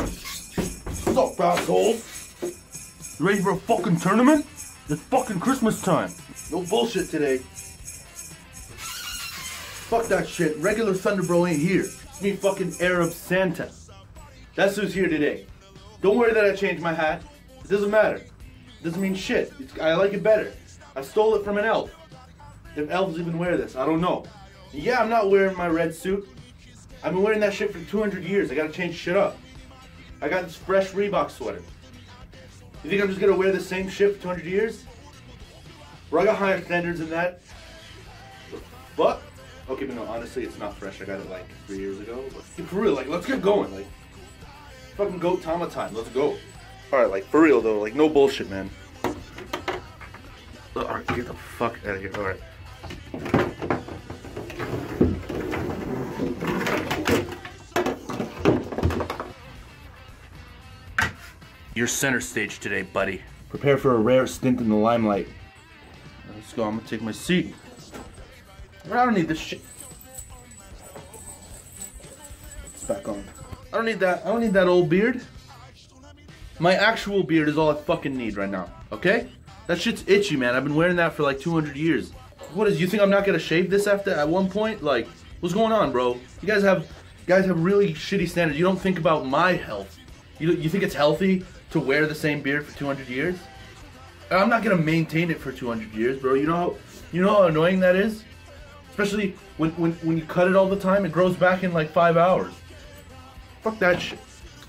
What's up, assholes? You ready for a fucking tournament? It's fucking Christmas time. No bullshit today. Fuck that shit. Regular Thunder Bro ain't here. It's me fucking Arab Santa. That's who's here today. Don't worry that I changed my hat. It doesn't matter. It doesn't mean shit. I like it better. I stole it from an elf. If elves even wear this, I don't know. Yeah, I'm not wearing my red suit. I've been wearing that shit for 200 years. I gotta change shit up. I got this fresh Reebok sweater. You think I'm just gonna wear the same shit for 200 years? Bro, I got higher standards than that. But, okay, but no, honestly, it's not fresh. I got it like 3 years ago. But for real, like, let's get going. Like, fucking Gintama time. Let's go. Alright, like, for real though, like, no bullshit, man. Alright, get the fuck out of here. Alright. You're center stage today, buddy. Prepare for a rare stint in the limelight. Let's go, I'm gonna take my seat. I don't need this shit. It's back on. I don't need that old beard. My actual beard is all I fucking need right now, okay? That shit's itchy, man. I've been wearing that for like 200 years. What is, you think I'm not gonna shave this at one point? Like, what's going on, bro? You guys have really shitty standards. You don't think about my health. You think it's healthy to wear the same beard for 200 years? I'm not gonna maintain it for 200 years, bro. You know how annoying that is? Especially when you cut it all the time, it grows back in like 5 hours. Fuck that shit.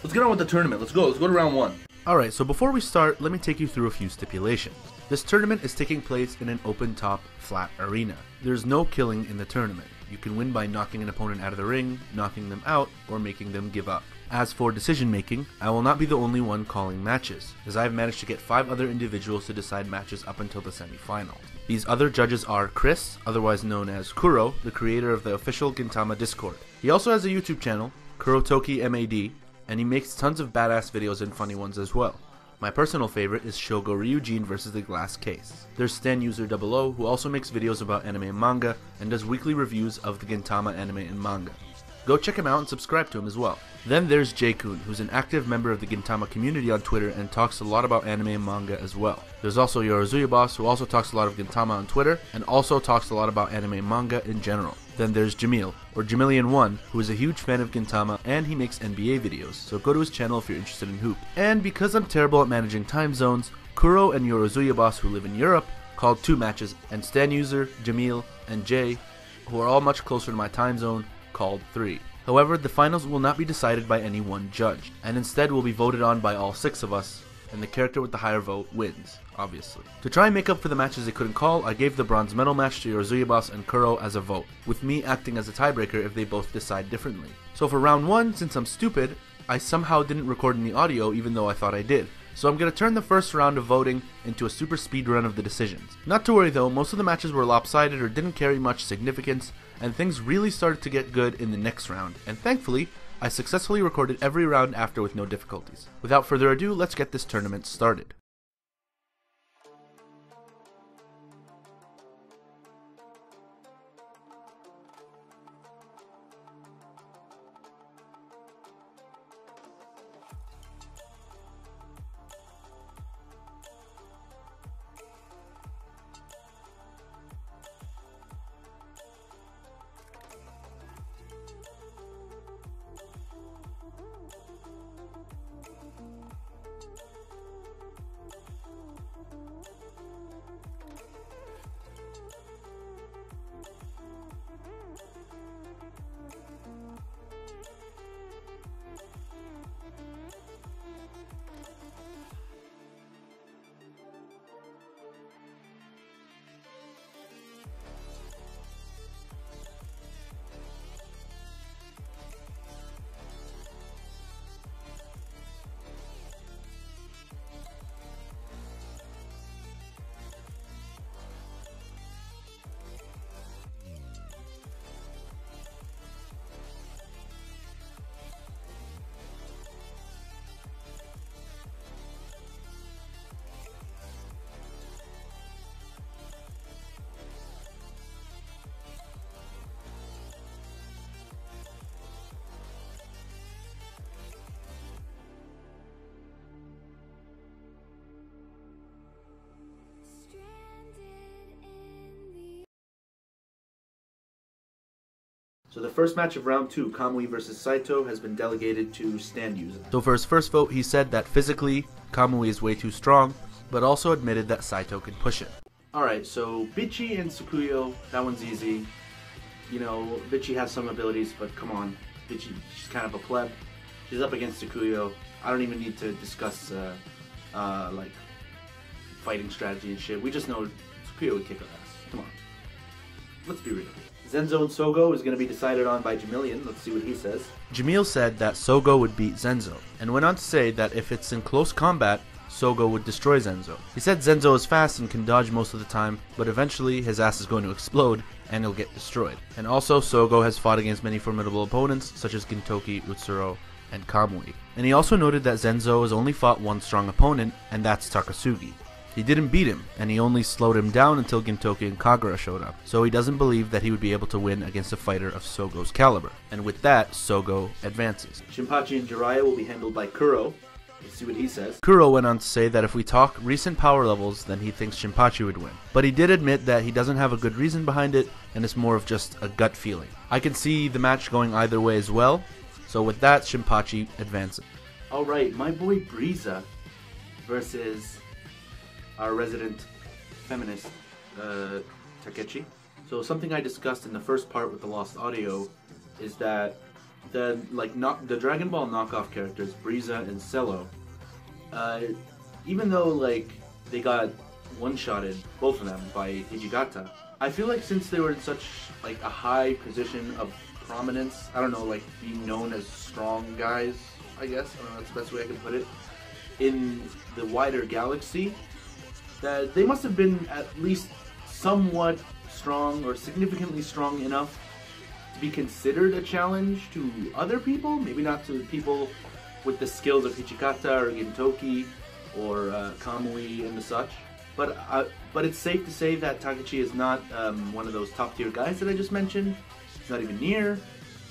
Let's get on with the tournament. Let's go to round 1. Alright, so before we start, let me take you through a few stipulations. This tournament is taking place in an open top, flat arena. There's no killing in the tournament. You can win by knocking an opponent out of the ring, knocking them out, or making them give up. As for decision making, I will not be the only one calling matches, as I have managed to get 5 other individuals to decide matches up until the semi-finals. These other judges are Chris, otherwise known as Kuro, the creator of the official Gintama Discord. He also has a YouTube channel, Kurotoki MAD, and he makes tons of badass videos and funny ones as well. My personal favorite is Shogo Ryujin vs the Glass Case. There's Standuser00, who also makes videos about anime and manga, and does weekly reviews of the Gintama anime and manga. Go check him out and subscribe to him as well. Then there's Jay-Kun, who's an active member of the Gintama community on Twitter and talks a lot about anime and manga as well. There's also Yorozuyaboss, who also talks a lot of Gintama on Twitter, and also talks a lot about anime and manga in general. Then there's Jamillian, who is a huge fan of Gintama, and he makes NBA videos, so go to his channel if you're interested in hoop. And because I'm terrible at managing time zones, Kuro and Yorozuyaboss, who live in Europe, called 2 matches, and Standuser, Jamil, and Jay, who are all much closer to my time zone, called 3. However, the finals will not be decided by any one judge, and instead will be voted on by all 6 of us, and the character with the higher vote wins, obviously. To try and make up for the matches they couldn't call, I gave the bronze medal match to Yorozuyaboss and Kuro as a vote, with me acting as a tiebreaker if they both decide differently. So for round 1, since I'm stupid, I somehow didn't record any audio even though I thought I did. So I'm going to turn the first round of voting into a super speed run of the decisions. Not to worry though, most of the matches were lopsided or didn't carry much significance, and things really started to get good in the next round, and thankfully, I successfully recorded every round after with no difficulties. Without further ado, let's get this tournament started. So the first match of round 2, Kamui versus Saito, has been delegated to Standuser. So for his first vote, he said that physically, Kamui is way too strong, but also admitted that Saito can push it. Alright, so Bichi and Tsukuyo, that one's easy. You know, Bichi has some abilities, but come on. Bichi, she's kind of a pleb. She's up against Tsukuyo. I don't even need to discuss, like, fighting strategy and shit. We just know Tsukuyo would kick her ass. Come on. Let's be real. Zenzo and Sogo is going to be decided on by Jamillian. Let's see what he says. Jamil said that Sogo would beat Zenzo, and went on to say that if it's in close combat, Sogo would destroy Zenzo. He said Zenzo is fast and can dodge most of the time, but eventually his ass is going to explode and he'll get destroyed. And also, Sogo has fought against many formidable opponents, such as Gintoki, Utsuro, and Kamui. And he also noted that Zenzo has only fought one strong opponent, and that's Takasugi. He didn't beat him, and he only slowed him down until Gintoki and Kagura showed up, so he doesn't believe that he would be able to win against a fighter of Sogo's caliber. And with that, Sogo advances. Shinpachi and Jiraiya will be handled by Kuro. Let's see what he says. Kuro went on to say that if we talk recent power levels, then he thinks Shinpachi would win. But he did admit that he doesn't have a good reason behind it, and it's more of just a gut feeling. I can see the match going either way as well, so with that, Shinpachi advances. Alright, my boy Briza versus our resident feminist, Takechi. So something I discussed in the first part with the lost audio is that the Dragon Ball knockoff characters, Briza and Cello, even though like they got one-shotted, both of them, by Hijigata, I feel like since they were in such like a high position of prominence, I don't know, like being known as strong guys, I guess, I don't know, that's the best way I can put it, in the wider galaxy, that they must have been at least somewhat strong or significantly strong enough to be considered a challenge to other people, maybe not to people with the skills of Hijikata or Gintoki or Kamui and the such. But it's safe to say that Takechi is not one of those top tier guys that I just mentioned. He's not even near.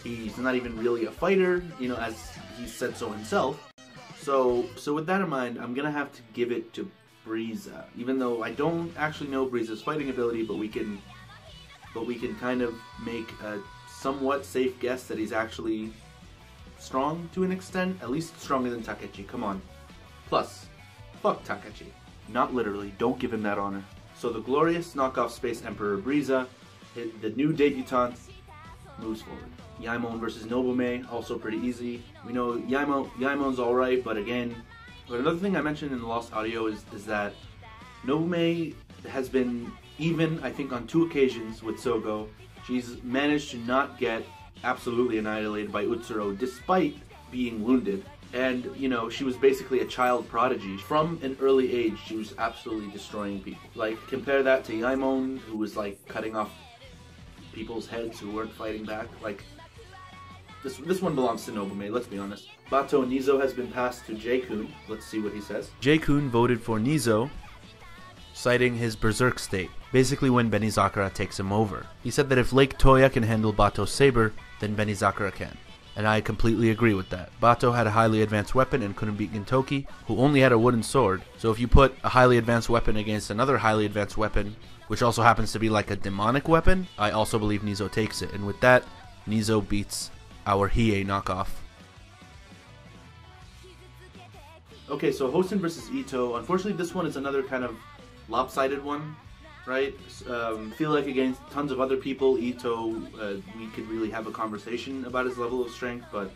He's not even really a fighter, you know, as he said so himself. So with that in mind, I'm gonna have to give it to Briza, even though I don't actually know Briza's fighting ability, but we can kind of make a somewhat safe guess that he's actually strong to an extent, at least stronger than Takechi. Come on. Plus, fuck Takechi. Not literally, don't give him that honor. So the glorious knockoff Space Emperor Briza, the new debutante, moves forward. Yaimon versus Nobume, also pretty easy. We know Yaimon's alright, but again, another thing I mentioned in the lost audio is that Nobume has been even, I think, on 2 occasions with Sogo. She's managed to not get absolutely annihilated by Utsuro despite being wounded. And, you know, she was basically a child prodigy. From an early age, she was absolutely destroying people. Like, compare that to Yaimon, who was, like, cutting off people's heads who weren't fighting back. Like, this one belongs to Nobume, let's be honest. Bato Nizo has been passed to Jay-Kun. Let's see what he says. Jay-Kun voted for Nizo, citing his berserk state, basically when Benizakura takes him over. He said that if Lake Toya can handle Bato's saber, then Benizakura can. And I completely agree with that. Bato had a highly advanced weapon and couldn't beat Gintoki, who only had a wooden sword. So if you put a highly advanced weapon against another highly advanced weapon, which also happens to be like a demonic weapon, I also believe Nizo takes it. And with that, Nizo beats our Hiei knockoff. Okay, so Hosen versus Ito. Unfortunately, this one is another kind of lopsided one, right? Feel like against tons of other people, Ito, we could really have a conversation about his level of strength, but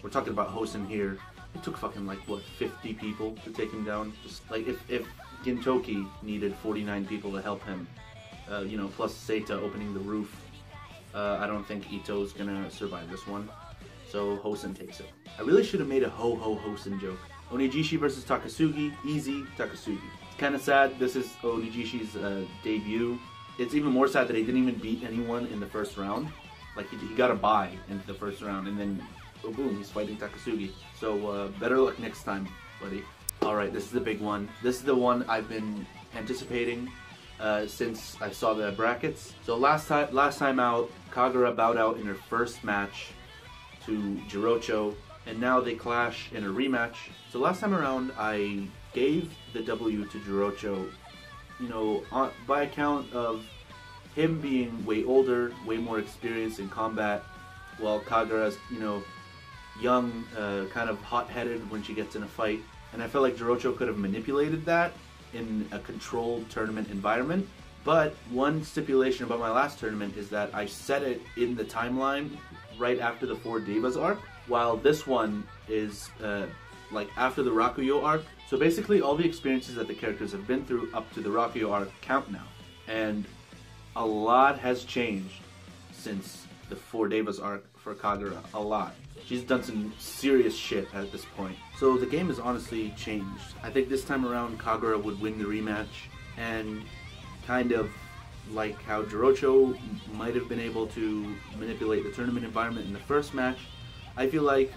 we're talking about Hosen here. It took fucking like, what, 50 people to take him down? Just like if Gintoki needed 49 people to help him, you know, plus Seita opening the roof, I don't think Ito's gonna survive this one. So Hosen takes it. I really should have made a ho-ho Hosen joke. Onijishi versus Takasugi, easy, Takasugi. It's kind of sad, this is Onijishi's debut. It's even more sad that he didn't even beat anyone in the first round. Like, he got a bye into the first round, and then, oh boom, he's fighting Takasugi. So, better luck next time, buddy. Alright, this is the big one. This is the one I've been anticipating since I saw the brackets. So last time out, Kagura bowed out in her first match to Jirocho, and now they clash in a rematch. So last time around, I gave the W to Jirocho, you know, by account of him being way older, way more experienced in combat, while Kagura's, you know, young, kind of hot-headed when she gets in a fight. And I felt like Jirocho could have manipulated that in a controlled tournament environment. But one stipulation about my last tournament is that I set it in the timeline right after the 4 Devas arc, while this one is like after the Rakuyo arc. So basically all the experiences that the characters have been through up to the Rakuyo arc count now. And a lot has changed since the 4 Devas arc for Kagura. A lot. She's done some serious shit at this point. So the game has honestly changed. I think this time around Kagura would win the rematch, and kind of like how Jirocho might have been able to manipulate the tournament environment in the first match, I feel like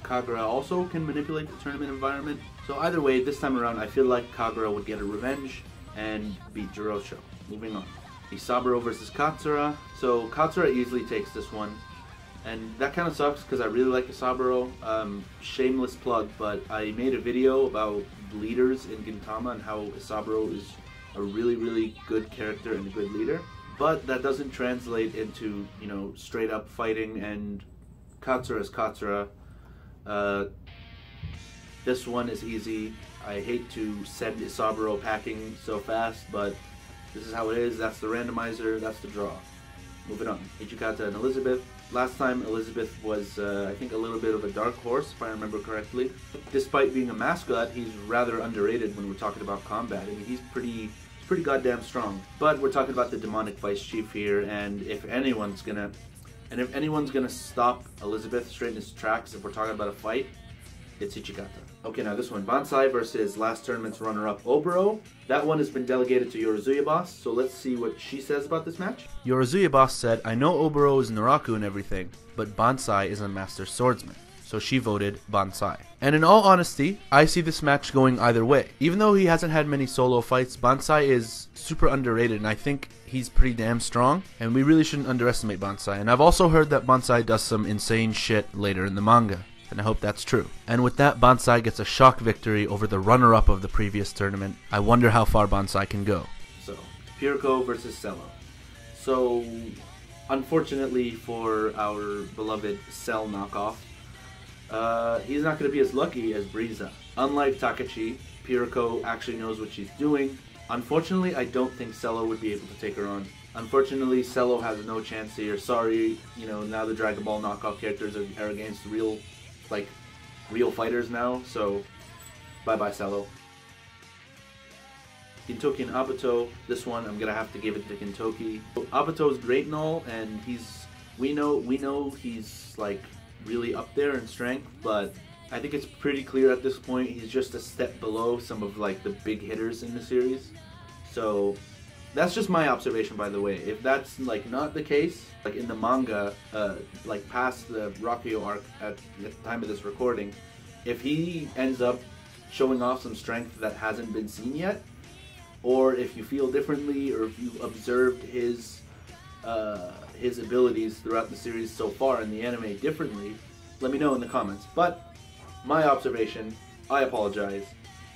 Kagura also can manipulate the tournament environment. So either way, this time around I feel like Kagura would get a revenge and beat Jirocho. Moving on. Isaburo versus Katsura. So Katsura easily takes this one. And that kind of sucks because I really like Isaburo. Shameless plug, but I made a video about leaders in Gintama and how Isaburo is a really, really good character and a good leader. But that doesn't translate into, you know, straight up fighting, and Katsura is Katsura. This one is easy. I hate to send Isaburo packing so fast, but this is how it is. That's the randomizer, that's the draw. Moving on. Ichikata and Elizabeth. Last time Elizabeth was, I think, a little bit of a dark horse, if I remember correctly. Despite being a mascot, he's rather underrated when we're talking about combat. I mean, he's pretty goddamn strong. But we're talking about the demonic vice chief here, and if anyone's gonna stop Elizabeth straight in his tracks, if we're talking about a fight, it's Ichikata. Okay, now this one, Bansai versus last tournament's runner-up Oboro. That one has been delegated to Yorozuyaboss, so let's see what she says about this match. Yorozuyaboss said, "I know Oboro is Naraku and everything, but Bansai is a master swordsman." So she voted Bansai. And in all honesty, I see this match going either way. Even though he hasn't had many solo fights, Bansai is super underrated, and I think he's pretty damn strong, and we really shouldn't underestimate Bansai. And I've also heard that Bansai does some insane shit later in the manga, and I hope that's true. And with that, Bansai gets a shock victory over the runner-up of the previous tournament. I wonder how far Bansai can go. So, Pirko versus Cello. So, unfortunately for our beloved Cell knockoff, he's not going to be as lucky as Briza. Unlike Takachi, Pirko actually knows what she's doing. Unfortunately, I don't think Cello would be able to take her on. Unfortunately, Cello has no chance here. Sorry, you know, now the Dragon Ball knockoff characters are against real fighters now, so bye-bye Cello. Gintoki and Abato, this one I'm gonna have to give it to Gintoki. Abato's great and all, and we know he's like really up there in strength, but I think it's pretty clear at this point he's just a step below some of like the big hitters in the series. So that's just my observation, by the way. If that's like not the case, like in the manga, like past the Rakuyo arc at the time of this recording, if he ends up showing off some strength that hasn't been seen yet, or if you feel differently, or if you've observed his abilities throughout the series so far in the anime differently, let me know in the comments. But my observation, I apologize,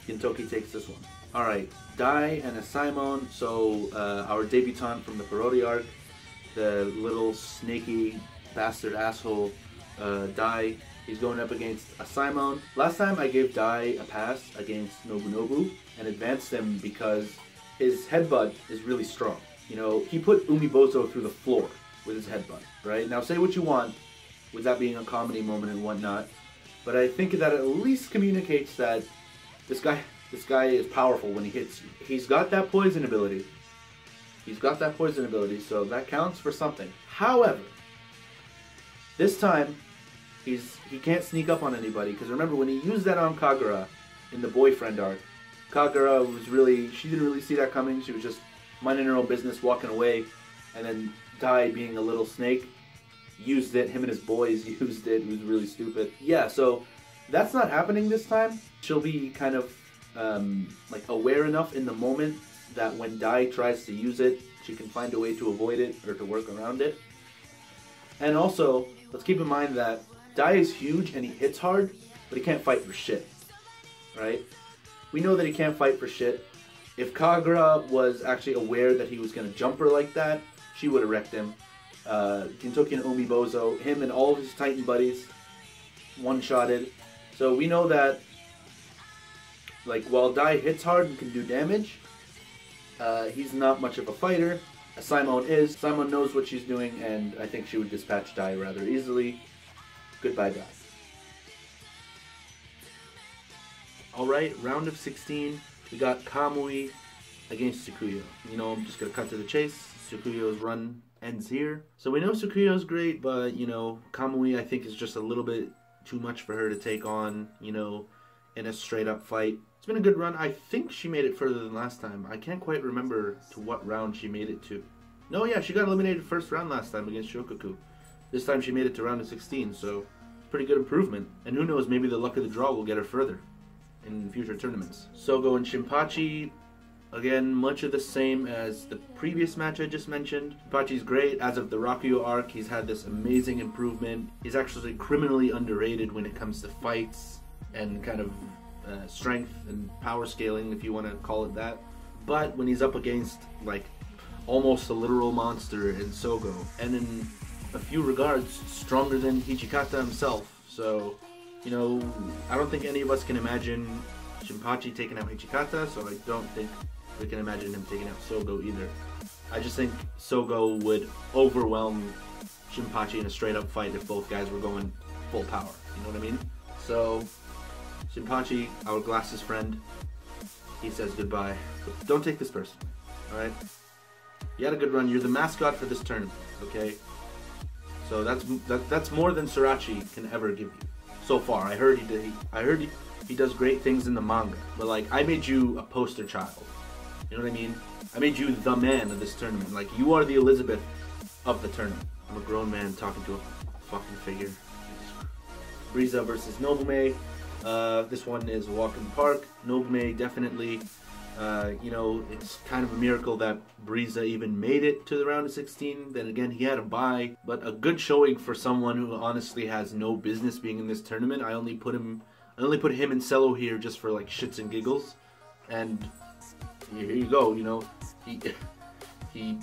Gintoki takes this one. Alright, Dai and Asaemon, so our debutante from the Parody arc, the little snaky bastard asshole Dai, he's going up against Asaemon. Last time I gave Dai a pass against Nobunobu and advanced him because his headbutt is really strong. You know, he put Umibozo through the floor with his headbutt, right? Now say what you want with that being a comedy moment and whatnot, but I think that at least communicates that this guy is powerful when he hits you. He's got that poison ability. So that counts for something. However, this time, he can't sneak up on anybody, because remember when he used that on Kagura in the boyfriend arc, Kagura she didn't really see that coming. She was just minding her own business, walking away, and then Dai, being a little snake, used it. Him and his boys used it. It was really stupid. Yeah, so that's not happening this time. She'll be kind of like aware enough in the moment that when Dai tries to use it, she can find a way to avoid it or to work around it. And also, let's keep in mind that Dai is huge and he hits hard, but he can't fight for shit, right? We know that he can't fight for shit. If Kagura was actually aware that he was going to jump her like that, she would have wrecked him. Gintoki and Umibozo, him and all of his Titan buddies, one-shotted. So we know that, like, while Dai hits hard and can do damage, he's not much of a fighter. Simon is. Simon knows what she's doing, and I think she would dispatch Dai rather easily. Goodbye, Dai. Alright, round of 16. We got Kamui against Tsukuyo. You know, I'm just going to cut to the chase. Tsukuyo's run ends here. So we know Tsukuyo's great, but, you know, Kamui I think is just a little bit too much for her to take on, you know, in a straight-up fight. It's been a good run. I think she made it further than last time. I can't quite remember to what round she made it to. No, yeah, she got eliminated first round last time against Shokaku. This time she made it to round of 16, so pretty good improvement. And who knows, maybe the luck of the draw will get her further in future tournaments. Sogo and Shinpachi, again, much of the same as the previous match I just mentioned. Shinpachi's great. As of the Rakuyo arc, he's had this amazing improvement. He's actually criminally underrated when it comes to fights and kind of strength and power scaling, if you want to call it that. But when he's up against, like, almost a literal monster in Sogo, and in a few regards, stronger than Hijikata himself. So, you know, I don't think any of us can imagine Shinpachi taking out Hijikata, so I don't think we can imagine him taking out Sogo either. I just think Sogo would overwhelm Shinpachi in a straight-up fight if both guys were going full power. You know what I mean? So, Shinpachi, our glasses friend, he says goodbye. But don't take this personally, alright? You had a good run. You're the mascot for this tournament, okay? So that's more than Surachi can ever give you. So far, I heard he does great things in the manga, but like I made you a poster child. You know what I mean? I made you the man of this tournament. Like you are the Elizabeth of the tournament. I'm a grown man talking to a fucking figure. Frieza versus Nobume. This one is a walk in the park. Nobume definitely. You know, it's kind of a miracle that Frieza even made it to the round of 16. Then again, he had a bye, but a good showing for someone who honestly has no business being in this tournament. I only put him and Cello here just for like shits and giggles, and here you go. You know, he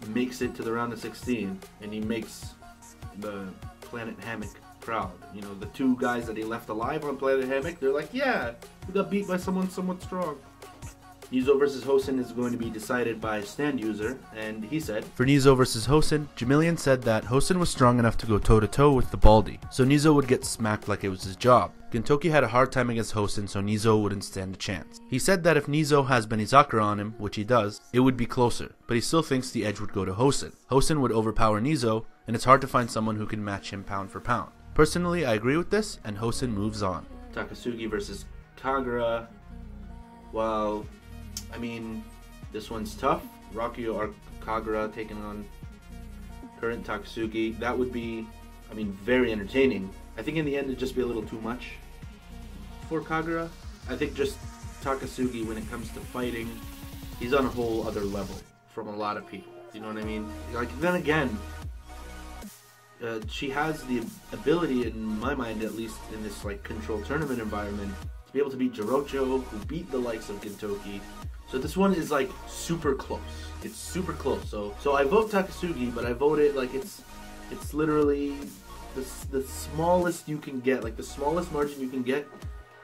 makes it to the round of 16, and he makes the Planet Hammock proud. You know, the two guys that he left alive on Planet Hammock, they're like, yeah, we got beat by someone somewhat strong. Nizo vs. Hosen is going to be decided by Standuser, and he said, for Nizo vs. Hosen, Jamillian said that Hosen was strong enough to go toe-to-toe with the Baldy, so Nizo would get smacked like it was his job. Gintoki had a hard time against Hosen, so Nizo wouldn't stand a chance. He said that if Nizo has Benizakura on him, which he does, it would be closer, but he still thinks the edge would go to Hosen. Hosen would overpower Nizo, and it's hard to find someone who can match him pound for pound. Personally, I agree with this, and Hosen moves on. Takasugi versus Kagura. Well, I mean, this one's tough. Rakuyo or Kagura taking on current Takasugi. That would be, I mean, very entertaining. I think in the end it'd just be a little too much for Kagura. I think just Takasugi, when it comes to fighting, he's on a whole other level from a lot of people. You know what I mean? Like, then again, she has the ability, in my mind at least, in this like controlled tournament environment, to be able to beat Jirocho, who beat the likes of Gintoki. So this one is like super close. It's super close. So I vote Takasugi, but I vote it like it's literally the smallest you can get, like the smallest margin you can get.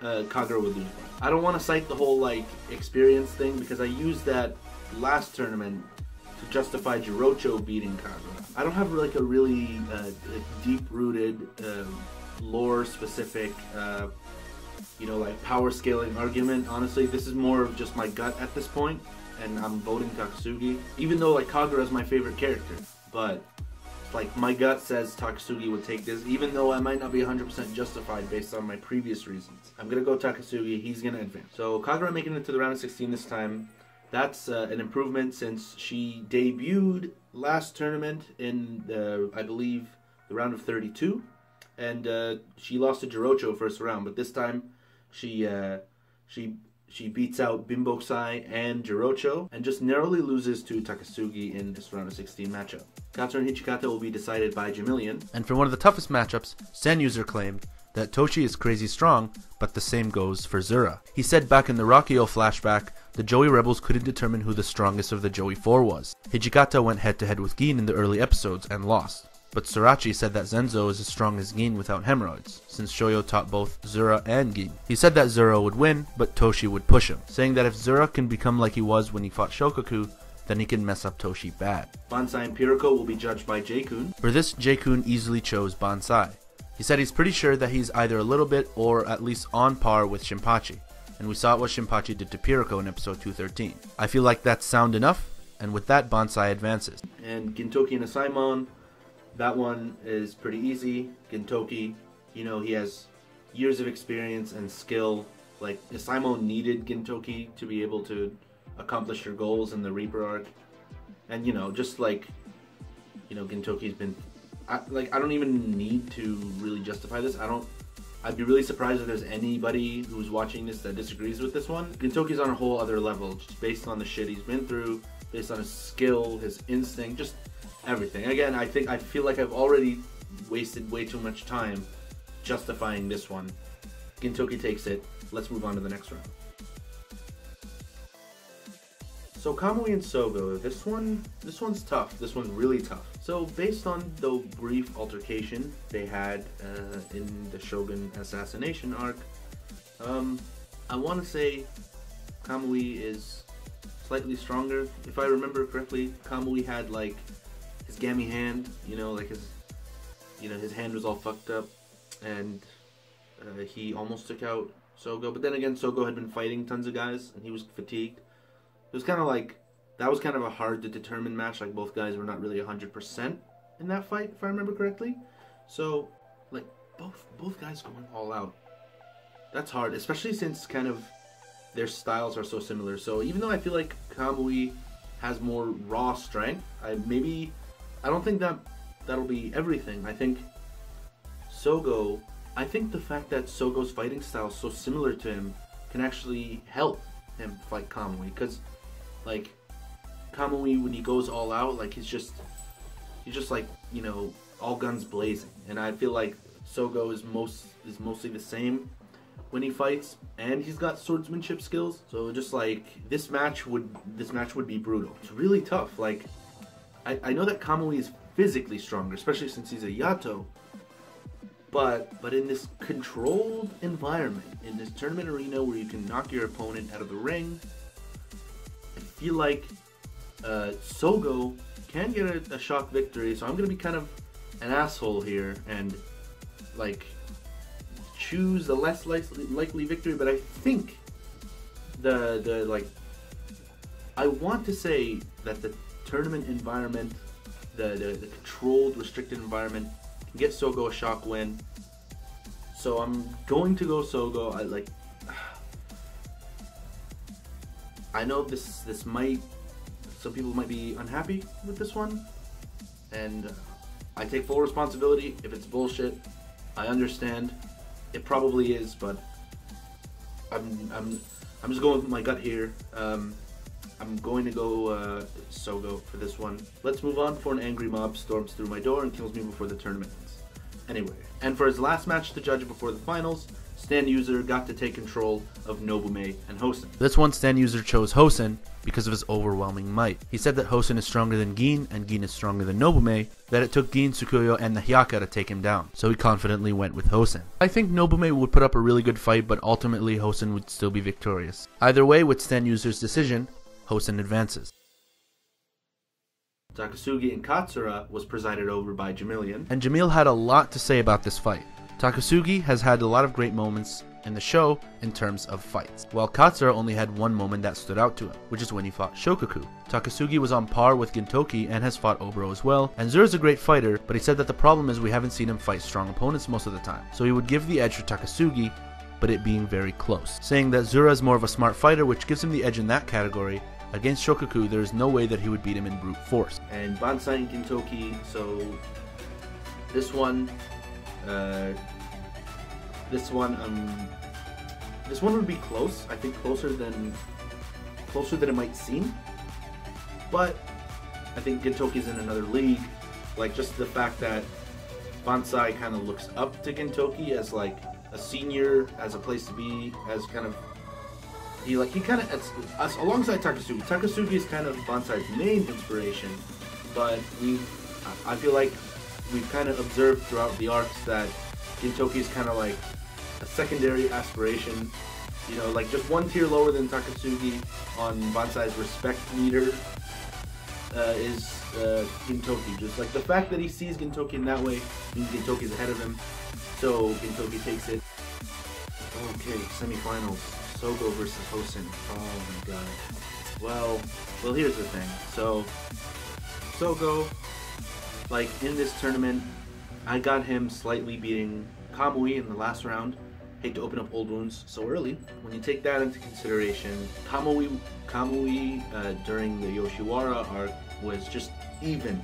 Kagura would lose by. I don't want to cite the whole like experience thing because I used that last tournament to justify Jirocho beating Kagura. I don't have like a really deep-rooted, lore-specific, you know, like power scaling argument. Honestly, this is more of just my gut at this point, and I'm voting Takasugi. Even though like Kagura is my favorite character, but like my gut says Takasugi would take this, even though I might not be 100% justified based on my previous reasons. I'm gonna go Takasugi. He's gonna advance. So Kagura making it to the round of 16 this time. That's an improvement since she debuted last tournament in the, I believe, the round of 32, and she lost to Jirocho first round. But this time, she beats out Bimbosai and Jirocho, and just narrowly loses to Takasugi in this round of 16 matchup. Katsu and Hijikata will be decided by Jamillian. And for one of the toughest matchups, Standuser claimed that Toshi is crazy strong, but the same goes for Zura. He said back in the Rakuyo flashback, the Joey Rebels couldn't determine who the strongest of the Joey 4 was. Hijikata went head to head with Gin in the early episodes and lost. But Sorachi said that Zenzo is as strong as Gin without hemorrhoids, since Shoyo taught both Zura and Gin. He said that Zura would win, but Toshi would push him, saying that if Zura can become like he was when he fought Shokaku, then he can mess up Toshi bad. Bansai and Piriko will be judged by Jay-Kun. For this, Jay-Kun easily chose Bansai. He said he's pretty sure that he's either a little bit or at least on par with Shinpachi, and we saw what Shinpachi did to Piriko in episode 213. I feel like that's sound enough, and with that, Bansai advances. And Gintoki and Asaimon, that one is pretty easy. Gintoki, you know, he has years of experience and skill. Like, Asaimon needed Gintoki to be able to accomplish her goals in the Reaper arc. And, you know, just like, you know, Gintoki's been... I don't even need to really justify this. I'd be really surprised if there's anybody who's watching this that disagrees with this one. Gintoki's on a whole other level, just based on the shit he's been through, based on his skill, his instinct, just everything. Again, I feel like I've already wasted way too much time justifying this one. Gintoki takes it. Let's move on to the next round. So Kamui and Sogo, this one's tough. This one's really tough. So based on the brief altercation they had in the Shogun assassination arc, I want to say Kamui is slightly stronger. If I remember correctly, Kamui had like his gammy hand, you know, like his hand was all fucked up, and he almost took out Sogo. But then again, Sogo had been fighting tons of guys, and he was fatigued. It was kind of like, that was kind of a hard to determine match. Like, both guys were not really 100% in that fight, if I remember correctly. So, like, both guys going all out. That's hard, especially since kind of their styles are so similar. So even though I feel like Kamui has more raw strength, I don't think that'll be everything. I think the fact that Sogo's fighting style is so similar to him can actually help him fight Kamui, because like Kamui, when he goes all out, like he's just like, you know, all guns blazing, and I feel like Sogo is mostly the same when he fights, and he's got swordsmanship skills. So just like this match would be brutal. It's really tough. Like I know that Kamui is physically stronger, especially since he's a Yato, but in this controlled environment, in this tournament arena where you can knock your opponent out of the ring, I feel like Sogo can get a shock victory. So I'm gonna be kind of an asshole here and like choose the less likely victory, but I think I want to say that the tournament environment, the controlled, restricted environment, can get Sogo a shock win. So I'm going to go Sogo. I know this might, some people might be unhappy with this one, and I take full responsibility if it's bullshit. I understand. It probably is, but I'm just going with my gut here. I'm going to go Sogo for this one. Let's move on before an angry mob storms through my door and kills me before the tournament ends. Anyway, and for his last match to judge before the finals, Standuser got to take control of Nobume and Hosen. This one, Standuser chose Hosen because of his overwhelming might. He said that Hosen is stronger than Gin, and Gin is stronger than Nobume, that it took Gin, Tsukuyo, and the Hyaka to take him down, so he confidently went with Hosen. I think Nobume would put up a really good fight, but ultimately Hosen would still be victorious. Either way, with Standuser's decision, Hosen advances. Takasugi and Katsura was presided over by Jamillian. And Jamil had a lot to say about this fight. Takasugi has had a lot of great moments in the show in terms of fights, while Katsura only had one moment that stood out to him, which is when he fought Shokaku. Takasugi was on par with Gintoki and has fought Oboro as well, and Zura's a great fighter, but he said that the problem is we haven't seen him fight strong opponents most of the time, so he would give the edge for Takasugi, but it being very close, saying that Zura is more of a smart fighter, which gives him the edge in that category. Against Shokaku, there is no way that he would beat him in brute force. And Bansai and Gintoki, so this one would be close. I think closer than it might seem. But I think Gintoki's in another league. Like, just the fact that Bansai kind of looks up to Gintoki as like a senior, as a place to be, as kind of he kind of, alongside Takasugi. Takasugi is kind of Bansai's main inspiration, but I feel like we've kind of observed throughout the arcs that Gintoki is kind of like a secondary aspiration. You know, like just one tier lower than Takasugi on Bansai's respect meter is Gintoki. Just like the fact that he sees Gintoki in that way means Gintoki's ahead of him, so Gintoki takes it. Okay, semifinals. Sogo versus Hosen. Oh my god. Well, here's the thing. So, Sogo, like in this tournament, I got him slightly beating Kamui in the last round. Hate to open up old wounds so early. When you take that into consideration, Kamui during the Yoshiwara arc was just even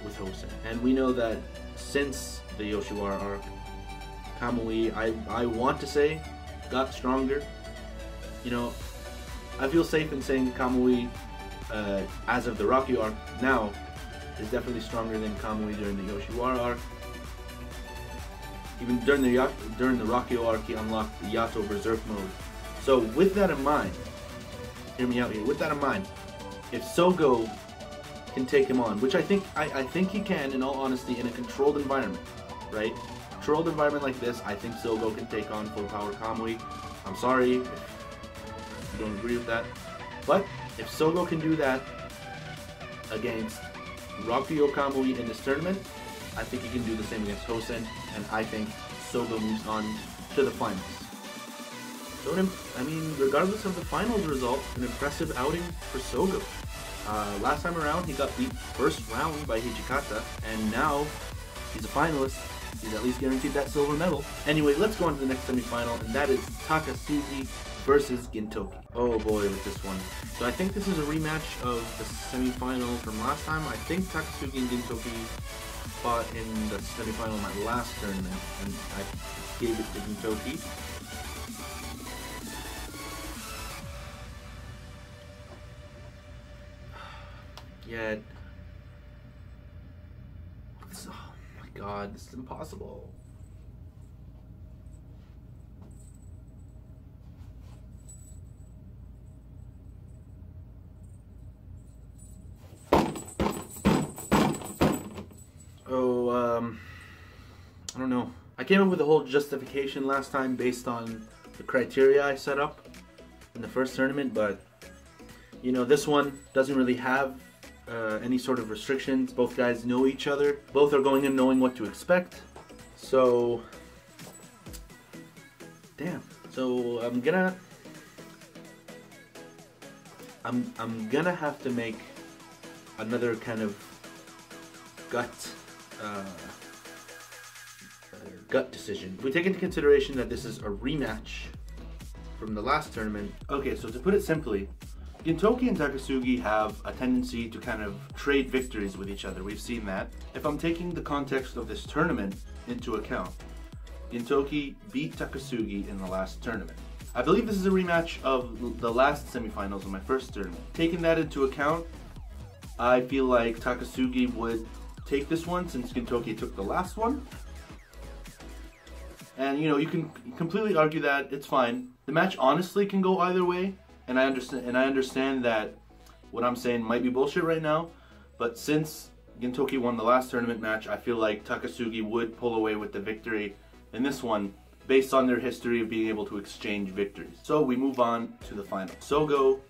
with Hosen. And we know that since the Yoshiwara arc, Kamui, I want to say, got stronger. You know, I feel safe in saying Kamui, as of the Rocky arc now, is definitely stronger than Kamui during the Yoshiwara arc. Even during the Rocky arc, he unlocked the Yato Berserk mode. So with that in mind, hear me out here. With that in mind, if Sogo can take him on, which I think he can, in all honesty, in a controlled environment, right? Controlled environment like this, I think Sogo can take on full power Kamui. I'm sorry if you don't agree with that, but if Sogo can do that against Rocky Kamui in this tournament, I think he can do the same against Hosen, and I think Sogo moves on to the finals. So, I mean, regardless of the finals result, an impressive outing for Sogo. Last time around, he got beat first round by Hijikata, and now he's a finalist. He's at least guaranteed that silver medal. Anyway, let's go on to the next semifinal, and that is Takasugi versus Gintoki. Oh boy, with this one. So I think this is a rematch of the semifinal from last time. I think Takasugi and Gintoki fought in the semifinal of my last tournament, and I gave it to Gintoki. Yet, oh my god, this is impossible. I don't know. I came up with a whole justification last time based on the criteria I set up in the first tournament, but you know, this one doesn't really have any sort of restrictions. Both guys know each other. Both are going in knowing what to expect. So, damn. So I'm gonna have to make another kind of gut decision. If we take into consideration that this is a rematch from the last tournament. Okay, so to put it simply, Gintoki and Takasugi have a tendency to kind of trade victories with each other. We've seen that. If I'm taking the context of this tournament into account, Gintoki beat Takasugi in the last tournament. I believe this is a rematch of the last semifinals of my first tournament. Taking that into account, I feel like Takasugi would take this one since Gintoki took the last one. And you know, you can completely argue that it's fine. The match honestly can go either way, and I understand that what I'm saying might be bullshit right now, but since Gintoki won the last tournament match, I feel like Takasugi would pull away with the victory in this one based on their history of being able to exchange victories. So we move on to the final. Sogo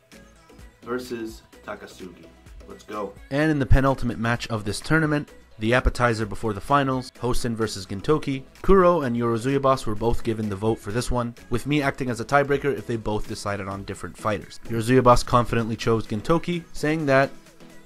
versus Takasugi. Let's go. And in the penultimate match of this tournament, the appetizer before the finals, Hosen versus Gintoki, Kuro and Yorozuyaboss were both given the vote for this one, with me acting as a tiebreaker if they both decided on different fighters. Yorozuyaboss confidently chose Gintoki, saying that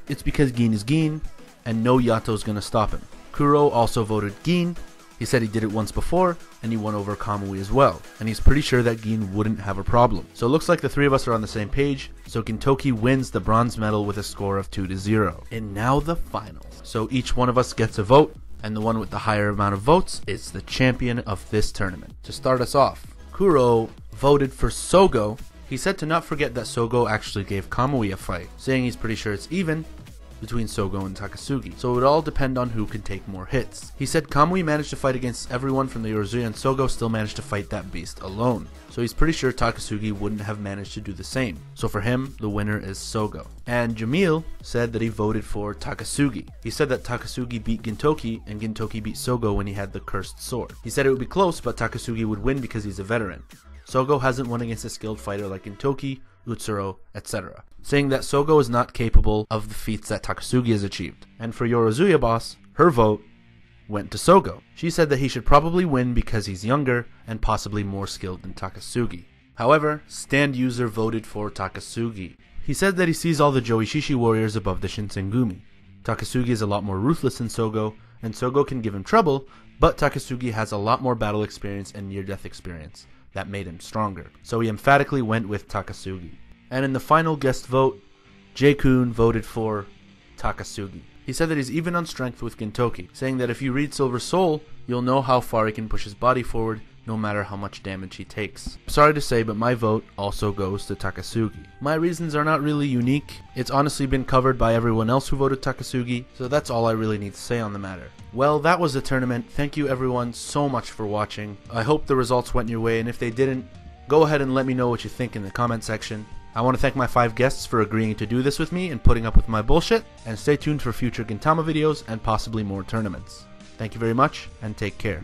it's because Gin is Gin, and no Yato's gonna stop him. Kuro also voted Gin. He said he did it once before, and he won over Kamui as well, and he's pretty sure that Gin wouldn't have a problem. So it looks like the three of us are on the same page, so Gintoki wins the bronze medal with a score of 2-0. And now the finals. So each one of us gets a vote, and the one with the higher amount of votes is the champion of this tournament. To start us off, Kuro voted for Sogo. He said to not forget that Sogo actually gave Kamui a fight, saying he's pretty sure it's even, between Sogo and Takasugi, so it would all depend on who can take more hits. He said Kamui managed to fight against everyone from the Yorozuya, and Sogo still managed to fight that beast alone, so he's pretty sure Takasugi wouldn't have managed to do the same. So for him, the winner is Sogo. And Jamil said that he voted for Takasugi. He said that Takasugi beat Gintoki, and Gintoki beat Sogo when he had the cursed sword. He said it would be close, but Takasugi would win because he's a veteran. Sogo hasn't won against a skilled fighter like Gintoki, Utsuro, etc., saying that Sogo is not capable of the feats that Takasugi has achieved. And for Yorozuyaboss, her vote went to Sogo. She said that he should probably win because he's younger and possibly more skilled than Takasugi. However, Standuser voted for Takasugi. He said that he sees all the Joishishi warriors above the Shinsengumi. Takasugi is a lot more ruthless than Sogo, and Sogo can give him trouble, but Takasugi has a lot more battle experience and near-death experience that made him stronger. So he emphatically went with Takasugi. And in the final guest vote, Jay-Kun voted for Takasugi. He said that he's even on strength with Gintoki, saying that if you read Silver Soul, you'll know how far he can push his body forward no matter how much damage he takes. Sorry to say, but my vote also goes to Takasugi. My reasons are not really unique. It's honestly been covered by everyone else who voted Takasugi, so that's all I really need to say on the matter. Well, that was the tournament. Thank you everyone so much for watching. I hope the results went your way, and if they didn't, go ahead and let me know what you think in the comment section. I want to thank my 5 guests for agreeing to do this with me and putting up with my bullshit, and stay tuned for future Gintama videos and possibly more tournaments. Thank you very much, and take care.